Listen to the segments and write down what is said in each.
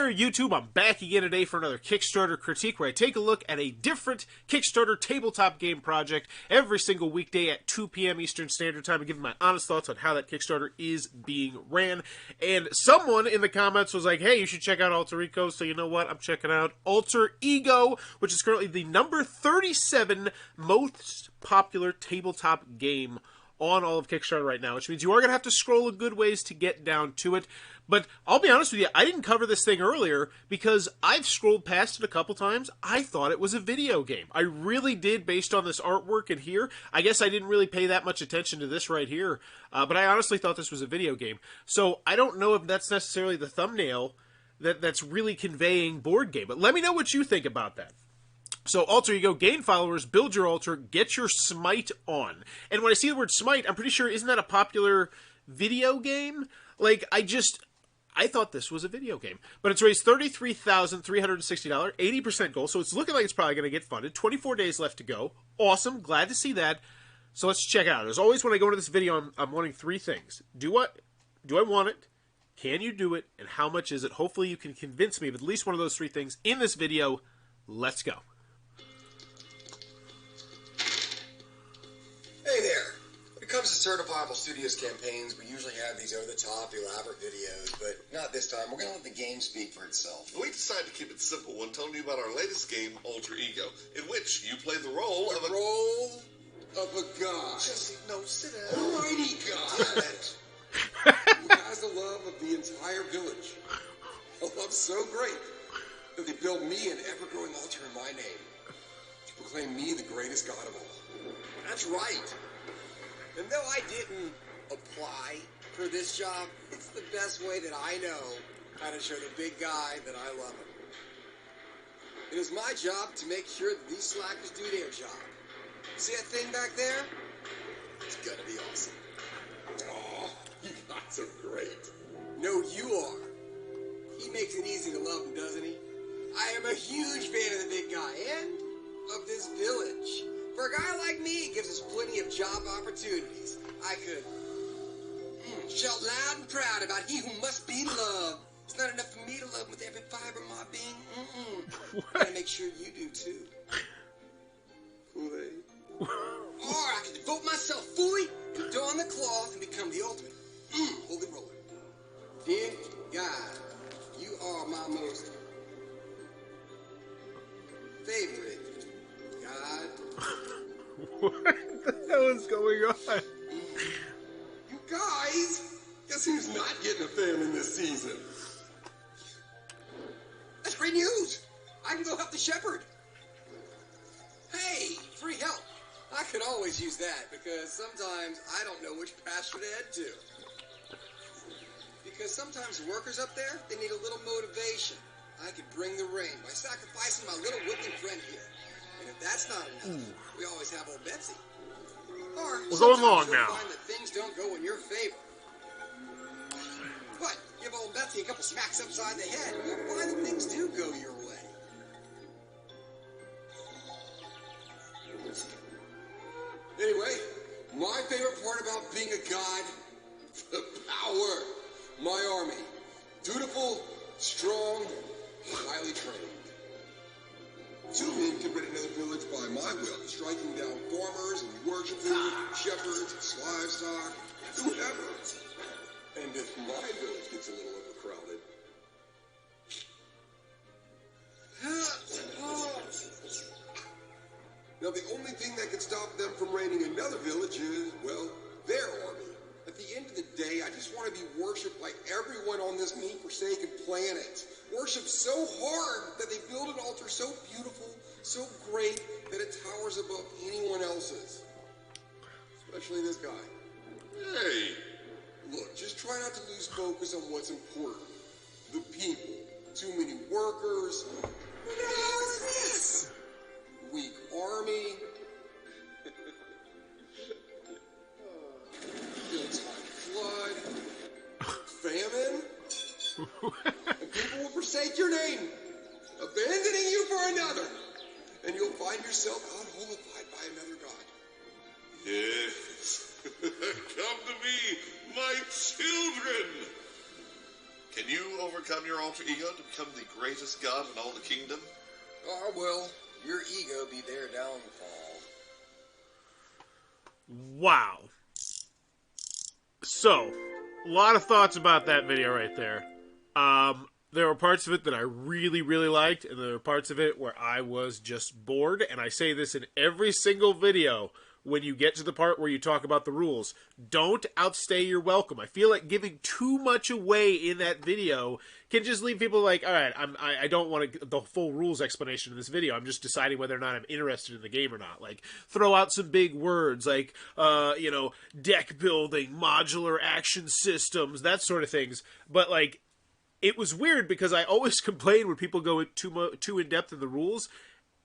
there, YouTube. I'm back again today for another Kickstarter critique where I take a look at a different Kickstarter tabletop game project every single weekday at 2 p.m. Eastern Standard Time and give my honest thoughts on how that Kickstarter is being ran. And someone in the comments was like, hey, you should check out Alter Ego. So you know what? I'm checking out Alter Ego, which is currently the number 37 most popular tabletop game on all of Kickstarter right now, which means you are going to have to scroll a good ways to get down to it. But I'll be honest with you, I didn't cover this thing earlier because I've scrolled past it a couple times. I thought it was a video game. I really did, based on this artwork in here. I guess I didn't really pay that much attention to this right here, but I honestly thought this was a video game. So I don't know if that's necessarily the thumbnail that's really conveying board game, but let me know what you think about that. So, Alter Ego, gain followers, build your altar, get your smite on. And when I see the word smite, I'm pretty sure, isn't that a popular video game? Like, I thought this was a video game. But it's raised $33,360, 80% goal, so it's looking like it's probably going to get funded. 24 days left to go. Awesome, glad to see that. So let's check it out. As always, when I go into this video, I'm wanting three things. Do I want it? Can you do it? And how much is it? Hopefully you can convince me of at least one of those three things in this video. Let's go. Hey there! When it comes to Certifiable Studios campaigns, we usually have these over-the-top, elaborate videos, but not this time. We're going to let the game speak for itself. We decided to keep it simple when telling you about our latest game, Alter Ego, in which you play the role of a god. Jesse, no, sit down. Almighty god! Damn it. Who has the love of the entire village. A love so great that they built me an ever-growing altar in my name to proclaim me the greatest god of all. That's right. And though I didn't apply for this job, it's the best way that I know how to show the big guy that I love him. It is my job to make sure that these slackers do their job. See that thing back there? It's gonna be awesome. Oh, you guys are great. No, you are. He makes it easy to love him, doesn't he? I am a huge fan of the big guy and of this village. For a guy like me, it gives us plenty of job opportunities. I could shout loud and proud about he who must be loved. It's not enough for me to love him with every fiber of my being. Gotta make sure you do too. Or I could devote myself fully and don the cloth and become the ultimate holy roller. Big God, you are my most favorite God. What the hell is going on? You guys, guess who's not getting a famine this season? That's great news. I can go help the shepherd. Hey, free help. I could always use that because sometimes I don't know which pasture to head to. Because sometimes the workers up there, they need a little motivation. I could bring the rain by sacrificing my little woodland friend here. And if that's not enough, we always have old Betsy. Or we're going long now. Find that things don't go in your favor. But give old Betsy a couple smacks upside the head, and you'll find that things do go your way. Anyway, my favorite part about being a god, the power. My army, dutiful, strong, highly trained. 2 men can rid another village by my will, striking down farmers and worshipers, shepherds, livestock, whoever. And if my village gets a little overcrowded, now the only thing that can stop them from raiding another village is, well, their army. At the end of the day, I just want to be worshipped by everyone on this meat-forsaken planet. Worshipped so hard that they build an altar so beautiful, so great, that it towers above anyone else's. Especially this guy. Hey. Look, just try not to lose focus on what's important. The people. Too many workers. What the hell is this? Weak army. Flood, famine, and people will forsake your name, abandoning you for another, and you'll find yourself unholified by another god. Yes, come to me, my children. Can you overcome your alter ego to become the greatest god in all the kingdom? Oh, well, your ego be their downfall. Wow. So, a lot of thoughts about that video right there. There were parts of it that I really, really liked, and there were parts of it where I was just bored, and I say this in every single video when you get to the part where you talk about the rules. Don't outstay your welcome. I feel like giving too much away in that video can just leave people like, all right, I don't want the full rules explanation in this video. I'm just deciding whether or not I'm interested in the game or not. Like, throw out some big words like, deck building, modular action systems, that sort of things. But, like, it was weird because I always complain when people go too in-depth in the rules.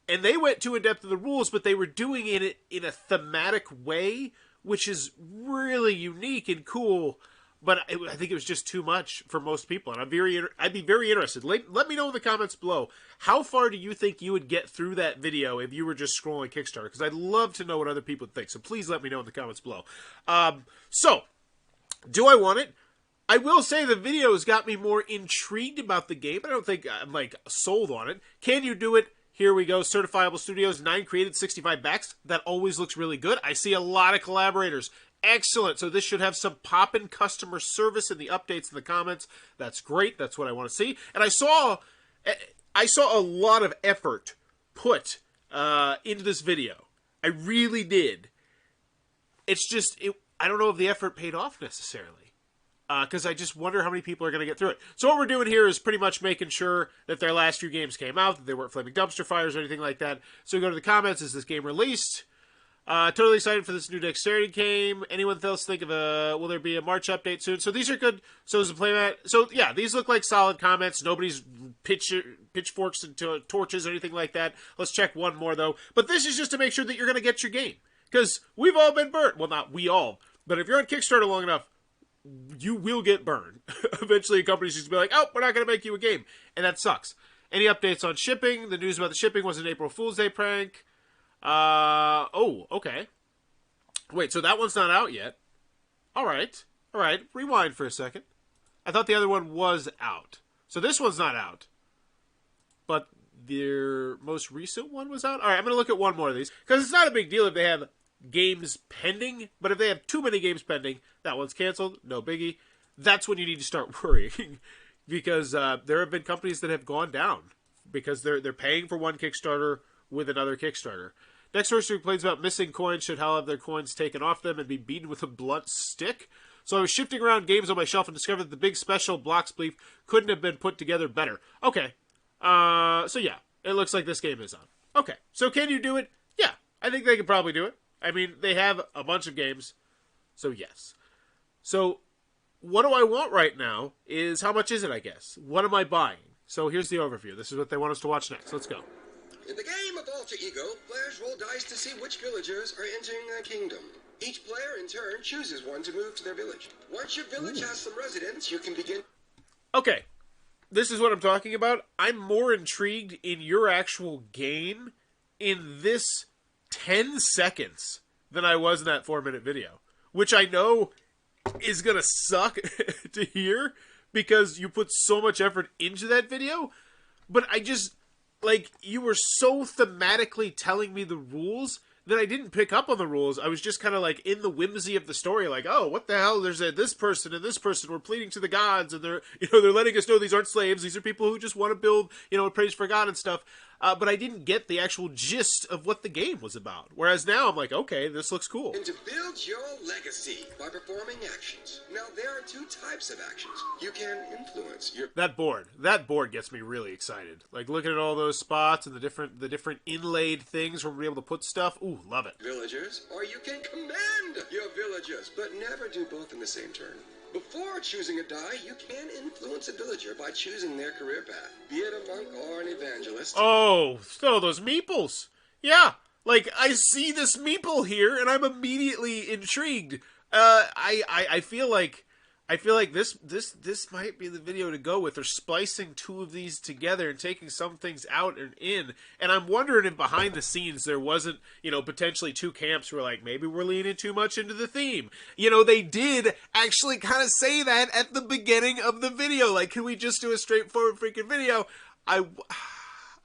And they went too in-depth in the rules, but they were doing it in a thematic way, which is really unique and cool. But I think it was just too much for most people. And I'd be very interested. Let me know in the comments below. How far do you think you would get through that video if you were just scrolling Kickstarter? Because I'd love to know what other people think. So please let me know in the comments below. So, do I want it? I will say the video has got me more intrigued about the game. I don't think I'm, like, sold on it. Can you do it? Here we go. Certifiable Studios, 9 created, 65 backs. That always looks really good. I see a lot of collaborators. Excellent. So this should have some poppin' customer service in the updates in the comments. That's great. That's what I want to see. And I saw a lot of effort put into this video. I really did. It's just, I don't know if the effort paid off necessarily. Because I just wonder how many people are going to get through it. So what we're doing here is pretty much making sure that their last few games came out, that they weren't flaming dumpster fires or anything like that. So we go to the comments. Is this game released? Totally excited for this new dexterity game. Anyone else think of will there be a March update soon? So these are good. So is the playmat. So yeah, these look like solid comments. Nobody's pitchforks into torches or anything like that. Let's check one more though. But this is just to make sure that you're going to get your game. Because we've all been burnt. Well, not we all. But if you're on Kickstarter long enough, you will get burned. Eventually, a company's just be like, oh, we're not going to make you a game. And that sucks. Any updates on shipping? The news about the shipping was an April Fool's Day prank. Oh, okay. Wait, so that one's not out yet. All right. Rewind for a second. I thought the other one was out. So this one's not out. But their most recent one was out? All right, I'm going to look at one more of these. Because it's not a big deal if they have games pending, but if they have too many games pending, that one's canceled, no biggie. That's when you need to start worrying, because there have been companies that have gone down because they're paying for one Kickstarter with another Kickstarter. Next person who complains about missing coins should have their coins taken off them and be beaten with a blunt stick. So I was shifting around games on my shelf and discovered that the big special blocks bleep couldn't have been put together better. Okay, so yeah, it looks like this game is on. Okay, so can you do it? Yeah, I think they can probably do it. I mean, they have a bunch of games, so yes. So, what do I want right now is, how much is it, I guess? What am I buying? So, here's the overview. This is what they want us to watch next. Let's go. In the game of Alter Ego, players roll dice to see which villagers are entering their kingdom. Each player, in turn, chooses one to move to their village. Once your village has some residents, you can begin... Okay, this is what I'm talking about. I'm more intrigued in your actual game in this 10 seconds than I was in that 4-minute video, which I know is gonna suck to hear because you put so much effort into that video. But I just, like, you were so thematically telling me the rules that I didn't pick up on the rules. I was just kind of like in the whimsy of the story, like, oh, what the hell? There's this person and this person. We're pleading to the gods, and they're letting us know these aren't slaves. These are people who just want to build, praise for God and stuff. But I didn't get the actual gist of what the game was about. Whereas now I'm like, okay, this looks cool. And to build your legacy by performing actions. Now, there are 2 types of actions. You can influence your... That board gets me really excited. Like, looking at all those spots and the different inlaid things where we're able to put stuff. Ooh, love it. Villagers, or you can command your villagers, but never do both in the same turn. Before choosing a die, you can influence a villager by choosing their career path, be it a monk or an evangelist. Oh, so those meeples. Yeah, like, I see this meeple here, and I'm immediately intrigued. I feel like I feel like this might be the video to go with. They're splicing two of these together and taking some things out and in. And I'm wondering if behind the scenes there wasn't, potentially two camps where like, maybe we're leaning too much into the theme. They did actually kind of say that at the beginning of the video. Like, can we just do a straightforward freaking video? I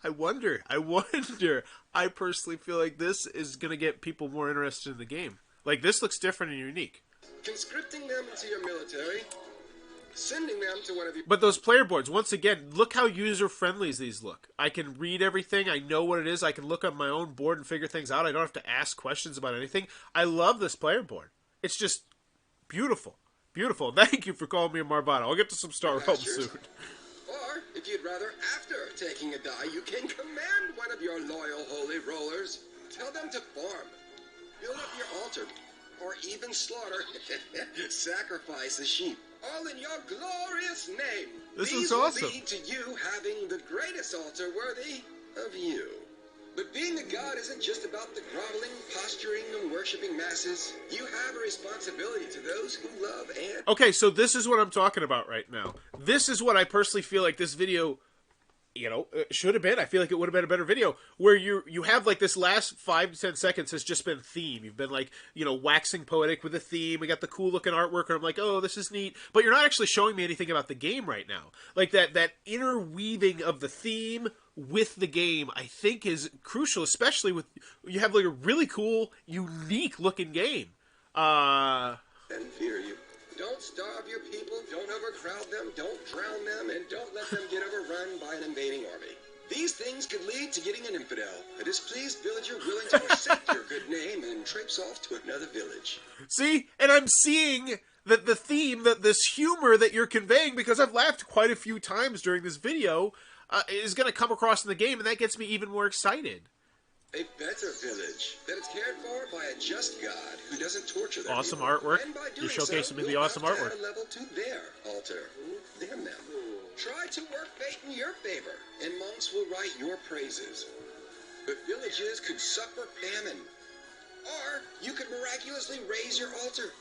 wonder. I personally feel like this is going to get people more interested in the game. Like, this looks different and unique. Conscripting them into your military, sending them to one of your... But those player boards, once again, look how user-friendly these look. I can read everything. I know what it is. I can look on my own board and figure things out. I don't have to ask questions about anything. I love this player board. It's just beautiful. Beautiful. Thank you for calling me a Marvada. I'll get to some Star Realms soon. Or, if you'd rather, after taking a die, you can command one of your loyal holy rollers. Tell them to farm, build up your altar, or even slaughter, sacrifice a sheep, all in your glorious name. This These is awesome. will lead to you having the greatest altar worthy of you. But being a god isn't just about the groveling, posturing, and worshiping masses. You have a responsibility to those who love and... Okay, so this is what I'm talking about right now. This is what I personally feel like this video... should have been. I feel like it would have been a better video where you have like this last 5 to 10 seconds has just been theme. You've been like, waxing poetic with the theme. We got the cool looking artwork and I'm like, oh, this is neat. But you're not actually showing me anything about the game right now. Like that interweaving of the theme with the game, I think is crucial, especially with, you have like a really cool, unique looking game. And fear you. Don't starve your people, don't overcrowd them, don't drown them, and don't let them get overrun by an invading army. These things could lead to getting an infidel, a displeased villager willing to forsake your good name and traipse off to another village. See? And I'm seeing that the theme, that this humor that you're conveying, because I've laughed quite a few times during this video, is going to come across in the game, and that gets me even more excited. A better village that is cared for by a just God who doesn't torture their Awesome people. artwork. And by You're doing showcasing me so, the you'll awesome have to artwork. add a level to their altar. Damn them. Try to work fate in your favor, and monks will write your praises. But villages could suffer famine. Or you could miraculously raise your altar.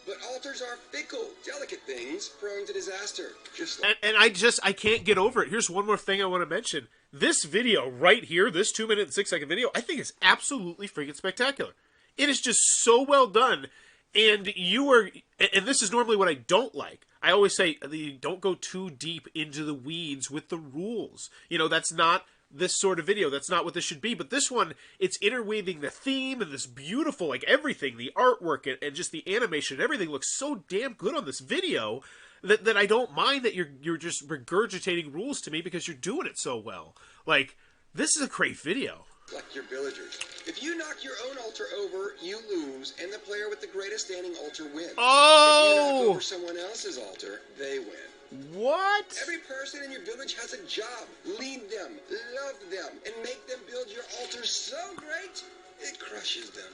But altars are fickle, delicate things, prone to disaster. Just like... And I can't get over it. Here's one more thing I want to mention. This video right here, this 2-minute and 6-second video, I think is absolutely freaking spectacular. It is just so well done. And this is normally what I don't like. I always say, don't go too deep into the weeds with the rules. That's not this sort of video. That's not what this should be. But this one, it's interweaving the theme and this beautiful, like everything, the artwork and just the animation and everything looks so damn good on this video that I don't mind that you're just regurgitating rules to me because you're doing it so well. Like, this is a great video. Like your villagers. If you knock your own altar over, you lose, and the player with the greatest standing altar wins. Oh! If you knock over someone else's altar, they win. What? Every person in your village has a job. Lead them, love them, and make them build your altar so great, it crushes them.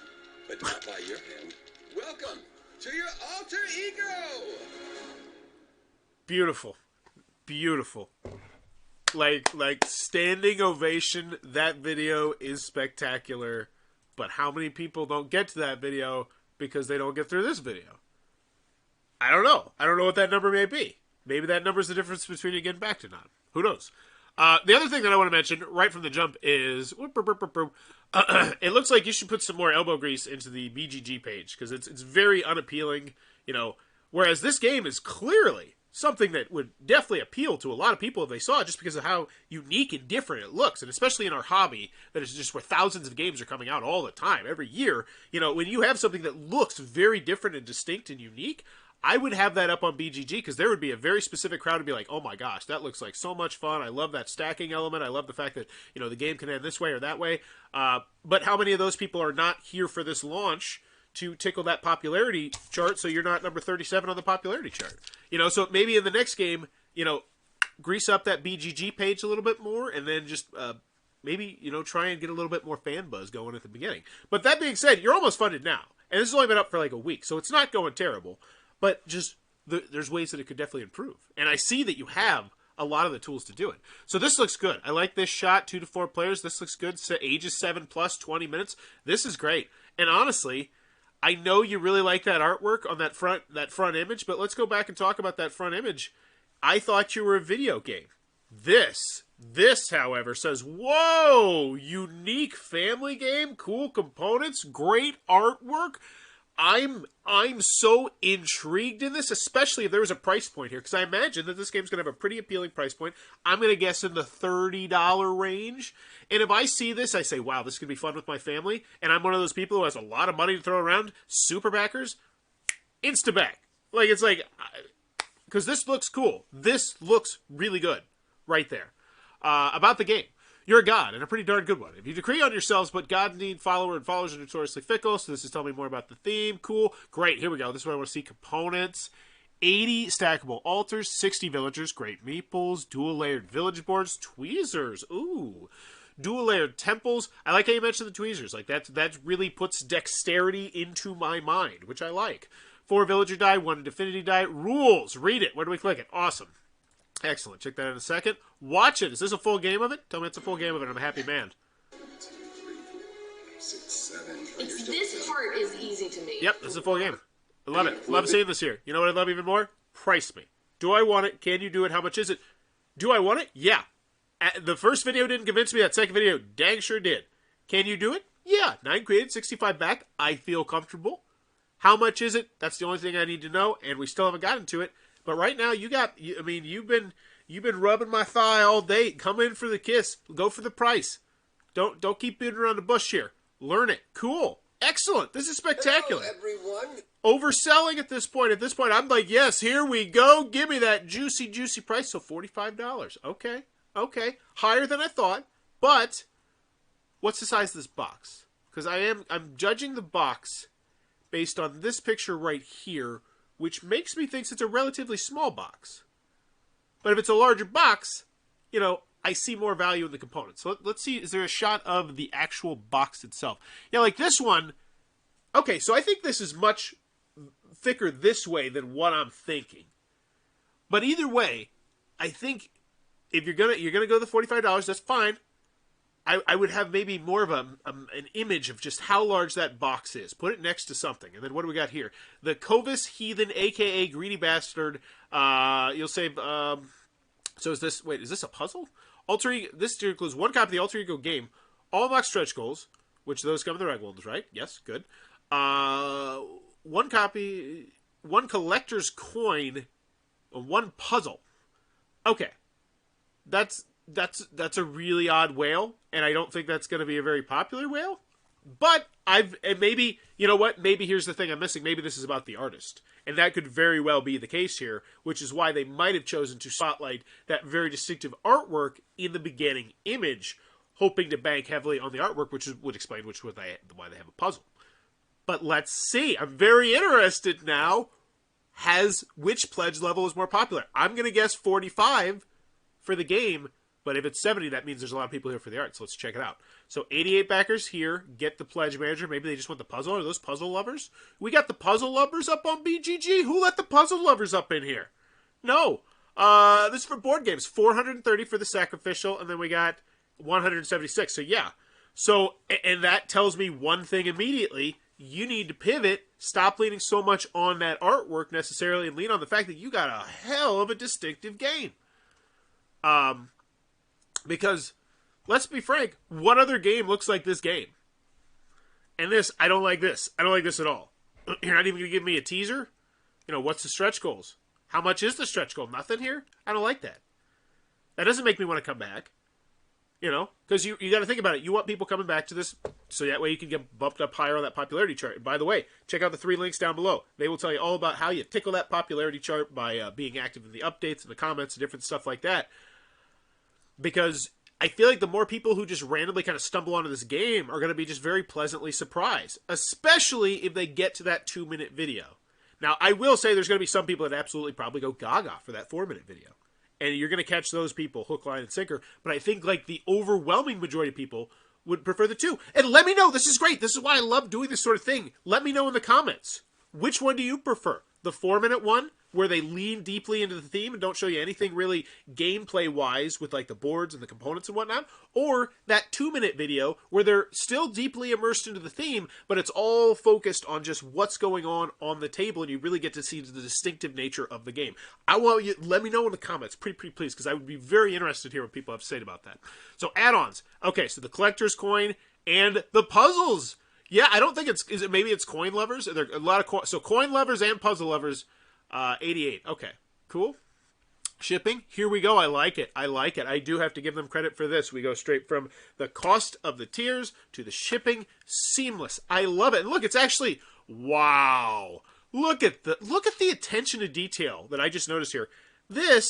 But not by your hand. Welcome to your alter ego! Beautiful. Beautiful. Like standing ovation, that video is spectacular. But how many people don't get to that video because they don't get through this video? I don't know. I don't know what that number may be. Maybe that number is the difference between you getting back to not. Who knows? The other thing that I want to mention right from the jump is it looks like you should put some more elbow grease into the BGG page because it's very unappealing, whereas this game is clearly something that would definitely appeal to a lot of people if they saw it just because of how unique and different it looks. And especially in our hobby, that is just where thousands of games are coming out all the time, every year. When you have something that looks very different and distinct and unique, I would have that up on BGG because there would be a very specific crowd to be like, oh my gosh, that looks like so much fun. I love that stacking element. I love the fact that, the game can end this way or that way. But how many of those people are not here for this launch to tickle that popularity chart so you're not number 37 on the popularity chart? So maybe in the next game, grease up that BGG page a little bit more and then just maybe, try and get a little bit more fan buzz going at the beginning. But that being said, you're almost funded now. And this has only been up for like a week, so it's not going terrible. But just there's ways that it could definitely improve. And I see that you have a lot of the tools to do it. So this looks good. I like this shot, 2 to 4 players. This looks good. So ages 7+, 20 minutes. This is great. And honestly, I know you really like that artwork on that front image, but let's go back and talk about that front image. I thought you were a video game. This, however, says, whoa, unique family game, cool components, great artwork. I'm so intrigued in this, especially if there was a price point here, because I imagine that this game's going to have a pretty appealing price point. I'm going to guess in the $30 range. And if I see this, I say, wow, this could be fun with my family. And I'm one of those people who has a lot of money to throw around. Super backers, insta-back. Like, it's like, because this looks cool. This looks really good right there. About the game. You're a god, and a pretty darn good one. If you decree on yourselves, but God need follower, and followers are notoriously fickle, so this is telling me more about the theme. Cool. Great. Here we go. This is what I want to see. Components. 80 stackable altars, 60 villagers, great meeples, dual-layered village boards, tweezers. Ooh. Dual-layered temples. I like how you mentioned the tweezers. Like, that really puts dexterity into my mind, which I like. 4 villager die, 1 divinity die. Rules. Read it. Where do we click it? Awesome. Excellent. Check that in a second. Watch it. Is this a full game of it? Tell me it's a full game of it. I'm a happy man. 1, 2, 3, 4, 5, 6, 7. This part is easy to me. Yep, this is a full game. I love it. Love seeing this here. You know what I love even more? Price me. Do I want it? Can you do it? How much is it? Do I want it? Yeah. The first video didn't convince me. That second video dang sure did. Can you do it? Yeah. 9 created, 65 back. I feel comfortable. How much is it? That's the only thing I need to know, and we still haven't gotten to it. But right now, you've been rubbing my thigh all day. Come in for the kiss. Go for the price. Don't keep beating around the bush here. Learn it. Cool. Excellent. This is spectacular. Hello, everyone. Overselling at this point. At this point, I'm like, yes, here we go. Give me that juicy, juicy price. So $45. Okay. Higher than I thought. But what's the size of this box? Because I'm judging the box based on this picture right here, which makes me think it's a relatively small box. But if it's a larger box, I see more value in the components. So let's see, is there a shot of the actual box itself? Yeah, like this one. Okay, so I think this is much thicker this way than what I'm thinking. But either way, I think if you're gonna go the $45, that's fine. I would have maybe more of an image of just how large that box is. Put it next to something. And then what do we got here? The Covis Heathen, a.k.a. Greedy Bastard. You'll say, so is this a puzzle? This includes 1 copy of the Alter Ego game, all unlocked stretch goals, which those come in the regular ones, right? Yes, good. 1 copy, 1 collector's coin, 1 puzzle. Okay. That's a really odd whale, and I don't think that's going to be a very popular whale. But maybe, you know what? Maybe here's the thing I'm missing. Maybe this is about the artist. And that could very well be the case here, which is why they might have chosen to spotlight that very distinctive artwork in the beginning image, hoping to bank heavily on the artwork, which would explain why they have a puzzle. But let's see. I'm very interested now. Which pledge level is more popular? I'm going to guess 45 for the game. But if it's 70, that means there's a lot of people here for the art. So let's check it out. So 88 backers here. Get the pledge manager. Maybe they just want the puzzle. Are those puzzle lovers? We got the puzzle lovers up on BGG. Who let the puzzle lovers up in here? No. This is for board games. 430 for the sacrificial. And then we got 176. So yeah. So, and that tells me one thing immediately. You need to pivot. Stop leaning so much on that artwork necessarily and lean on the fact that you got a hell of a distinctive game. Because, let's be frank, what other game looks like this game? And I don't like this. I don't like this at all. You're not even going to give me a teaser? What's the stretch goals? How much is the stretch goal? Nothing here? I don't like that. That doesn't make me want to come back. Because you got to think about it. You want people coming back to this, so that way you can get bumped up higher on that popularity chart. And by the way, check out the 3 links down below. They will tell you all about how you tickle that popularity chart by being active in the updates and the comments and different stuff like that. Because I feel like the more people who just randomly kind of stumble onto this game are going to be just very pleasantly surprised, especially if they get to that 2-minute video. Now, I will say there's going to be some people that absolutely probably go gaga for that 4-minute video. And you're going to catch those people hook, line, and sinker. But I think like the overwhelming majority of people would prefer the 2. And let me know. This is great. This is why I love doing this sort of thing. Let me know in the comments. Which one do you prefer? The 4-minute one where they lean deeply into the theme and don't show you anything really gameplay-wise with like the boards and the components and whatnot, or that 2-minute video where they're still deeply immersed into the theme, but it's all focused on just what's going on the table, and you really get to see the distinctive nature of the game. I want you, let me know in the comments, pretty please, because I would be very interested to hear what people have to say about that. So add-ons. Okay, so the collector's coin and the puzzles. Yeah, I don't think maybe it's coin levers? There are a lot of so coin levers and puzzle levers, 88. Okay, cool. Shipping, here we go. I like it. I do have to give them credit for this. We go straight from the cost of the tiers to the shipping. Seamless. I love it. And look, it's actually, wow. Look at the attention to detail that I just noticed here. Look at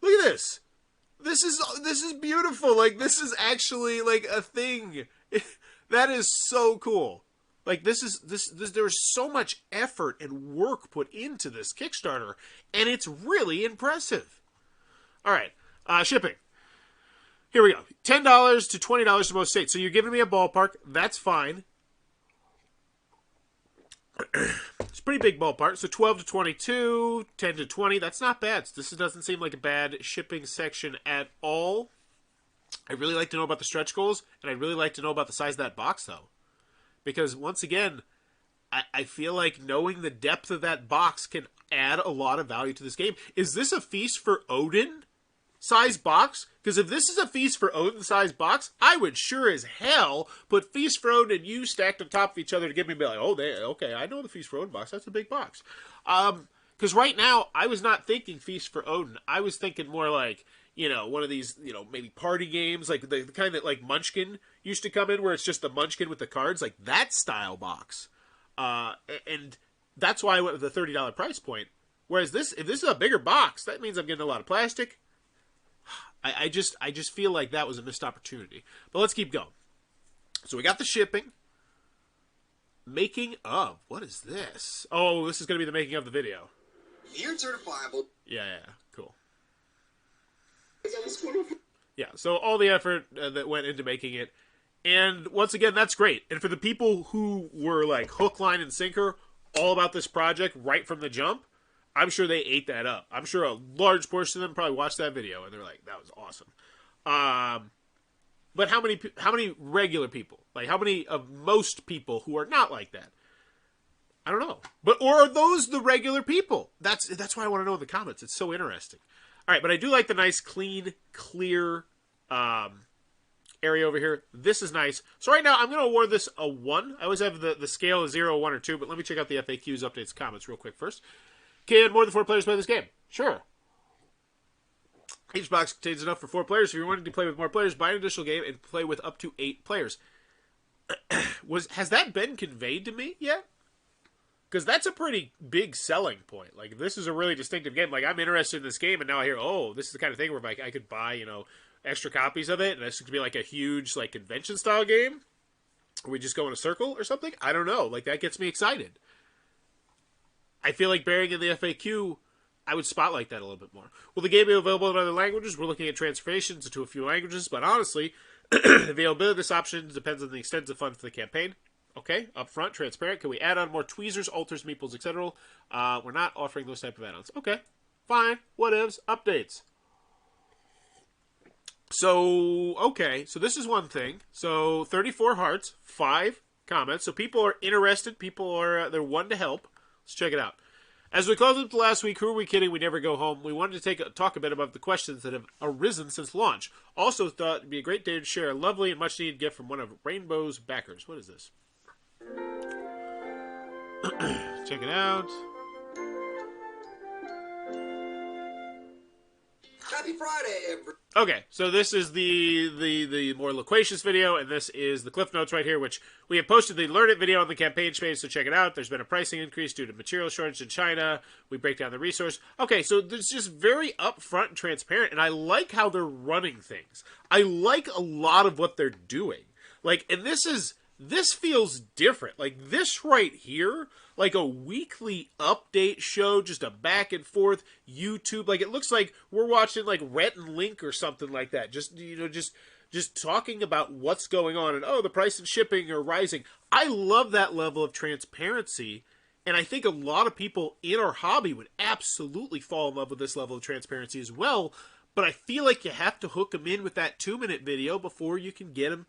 this. This is beautiful. Like, this is actually like a thing. That is so cool. Like, there's so much effort and work put into this Kickstarter, and it's really impressive. All right, shipping. Here we go. $10 to $20 to most states. So you're giving me a ballpark. That's fine. It's a pretty big ballpark. So 12 to 22, 10 to 20. That's not bad. This doesn't seem like a bad shipping section at all. I'd really like to know about the stretch goals, and I'd really like to know about the size of that box, though. Because, once again, I feel like knowing the depth of that box can add a lot of value to this game. Is this a Feast for Odin size box? Because if this is a Feast for Odin size box, I would sure as hell put Feast for Odin and you stacked on top of each other to give me like, oh, okay, I know the Feast for Odin box. That's a big box. Because right now, I was not thinking Feast for Odin. I was thinking more like, you know, one of these, you know, maybe party games, like the kind that like Munchkin used to come in, where it's just the Munchkin with the cards, like that style box. And that's why I went with the $30 price point. Whereas if this is a bigger box, that means I'm getting a lot of plastic. I just feel like that was a missed opportunity. But let's keep going. So we got the shipping. Making of. What is this? Oh, this is going to be the making of the video. You're certifiable. Yeah, cool. Yeah, so all the effort that went into making it. And once again, that's great. And for the people who were like hook, line, and sinker all about this project right from the jump, I'm sure they ate that up. I'm sure a large portion of them probably watched that video and they're like, that was awesome. But how many regular people? Like, how many of most people who are not like that? I don't know. Or are those the regular people? That's what I want to know in the comments. It's so interesting. All right, but I do like the nice, clean, clear area over here. This is nice. So right now, I'm going to award this a 1. I always have the scale of 0, 1, or 2, but let me check out the FAQs, updates, comments real quick first. Can more than 4 players play this game? Sure. Each box contains enough for 4 players. If you're wanting to play with more players, buy an additional game and play with up to 8 players. Has that been conveyed to me yet? Because that's a pretty big selling point. Like, this is a really distinctive game. Like, I'm interested in this game, and now I hear, oh, this is the kind of thing where I could buy, you know, extra copies of it, and this could be like a huge, like, convention-style game. Or we just go in a circle or something? I don't know. Like, that gets me excited. I feel like bearing in the FAQ, I would spotlight that a little bit more. Will the game be available in other languages? We're looking at translations into a few languages, but honestly, the availability of this option depends on the extent of funds for the campaign. Okay, upfront, transparent. Can we add on more tweezers, alters, meeples, etc.? We're not offering those type of add-ons. Okay, fine. Whatevs. Updates. So, okay. So this is one thing. So 34 hearts, 5 comments. So people are interested. People are, they're one to help. Let's check it out. As we close up the last week, who are we kidding? We never go home. We wanted to talk a bit about the questions that have arisen since launch. Also thought it'd be a great day to share a lovely and much needed gift from one of Rainbow's backers. What is this? Check it out. Happy Friday, everyone. Okay, so this is the more loquacious video, and this is the Cliff Notes right here, which we have posted the Learn It video on the campaign page, so check it out. There's been a pricing increase due to material shortage in China. We break down the resource. Okay, so it's just very upfront and transparent, and I like how they're running things. I like a lot of what they're doing. Like, and this feels different. Like, this right here, like a weekly update show, just a back and forth YouTube. Like, it looks like we're watching like Rhett and Link or something like that. Just, you know, just talking about what's going on and, oh, the price and shipping are rising. I love that level of transparency And I think a lot of people in our hobby would absolutely fall in love with this level of transparency as well. But I feel like you have to hook them in with that 2-minute video before you can get them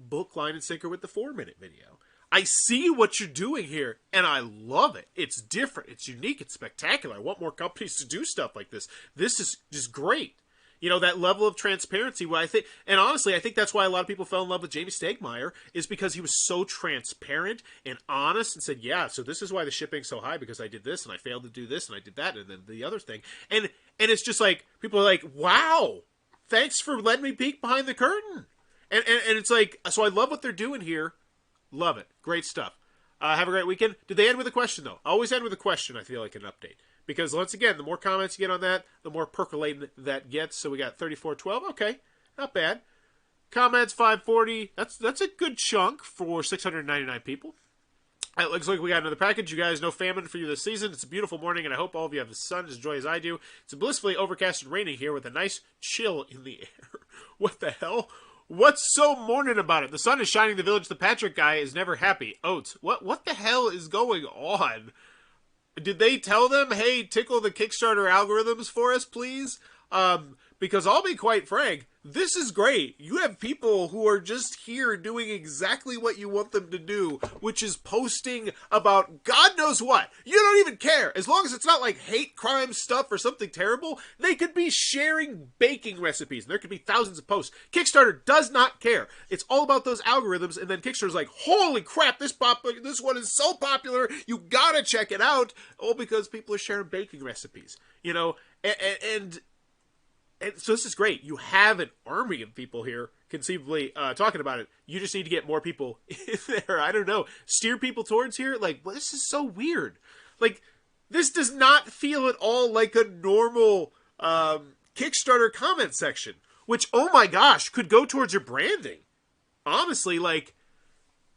hook, line, and sinker with the 4-minute video. I see what you're doing here, and I love it. It's different. It's unique. It's spectacular. I want more companies to do stuff like this. This is just great. You know, that level of transparency, what I think, and honestly, I think that's why a lot of people fell in love with Jamie Stegmaier, is because he was so transparent and honest and said, yeah, so this is why the shipping's so high, because I did this, and I failed to do this, and I did that, and then the other thing. And it's just like, people are like, wow, thanks for letting me peek behind the curtain. And it's like, so I love what they're doing here. Love it. Great stuff. Have a great weekend. Did they end with a question, though? I always end with a question, I feel like, an update. Because, once again, the more comments you get on that, the more percolating that gets. So we got 3412. Okay, not bad. Comments, 540. That's a good chunk for 699 people. It looks like we got another package. You guys, no famine for you this season. It's a beautiful morning, and I hope all of you have the sun as joy as I do. It's blissfully overcast and raining here with a nice chill in the air. What the hell? What's so morning about it? The sun is shining the village. The Patrick guy is never happy. Oats, what the hell is going on? Did they tell them, hey, tickle the Kickstarter algorithms for us, please? Because I'll be quite frank, this is great. You have people who are just here doing exactly what you want them to do, which is posting about God knows what. You don't even care. As long as it's not like hate crime stuff or something terrible, they could be sharing baking recipes. There could be thousands of posts. Kickstarter does not care. It's all about those algorithms, and then Kickstarter's like, holy crap, this one is so popular, you gotta check it out. All because people are sharing baking recipes. You know, and so this is great. You have an army of people here, conceivably, talking about it. You just need to get more people in there. I don't know. Steer people towards here? Like, well, this is so weird. Like, this does not feel at all like a normal Kickstarter comment section. Which, oh my gosh, could go towards your branding. Honestly, like,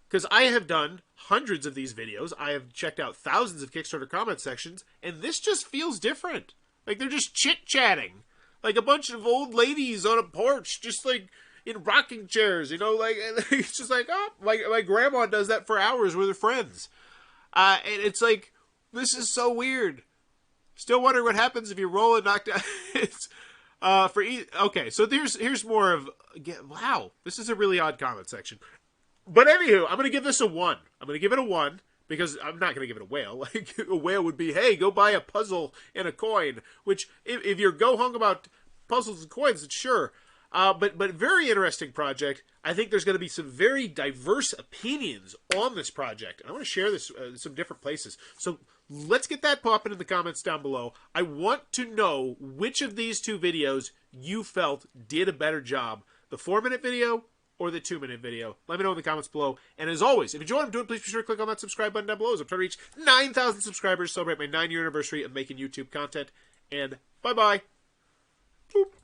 because I have done hundreds of these videos. I have checked out thousands of Kickstarter comment sections. And this just feels different. Like, they're just chit-chatting. Like a bunch of old ladies on a porch, just like in rocking chairs, you know, like, it's just like, oh, my grandma does that for hours with her friends. And it's like, this is so weird. Still wondering what happens if you roll and knock down. It's, okay, so here's more of, wow, this is a really odd comment section. But anywho, I'm going to give this a 1. I'm going to give it a 1. Because I'm not going to give it a whale. Like, a whale would be, hey, go buy a puzzle and a coin. Which, if you're go-hung about puzzles and coins, then sure. But very interesting project. I think there's going to be some very diverse opinions on this project. And I want to share this in some different places. So let's get that popping in the comments down below. I want to know which of these two videos you felt did a better job. The 4-minute video or the 2-minute video. Let me know in the comments below. And as always, if you enjoy what I'm doing, please be sure to click on that subscribe button down below. As I'm trying to reach 9,000 subscribers, celebrate my 9-year anniversary of making YouTube content. And bye-bye. Boop.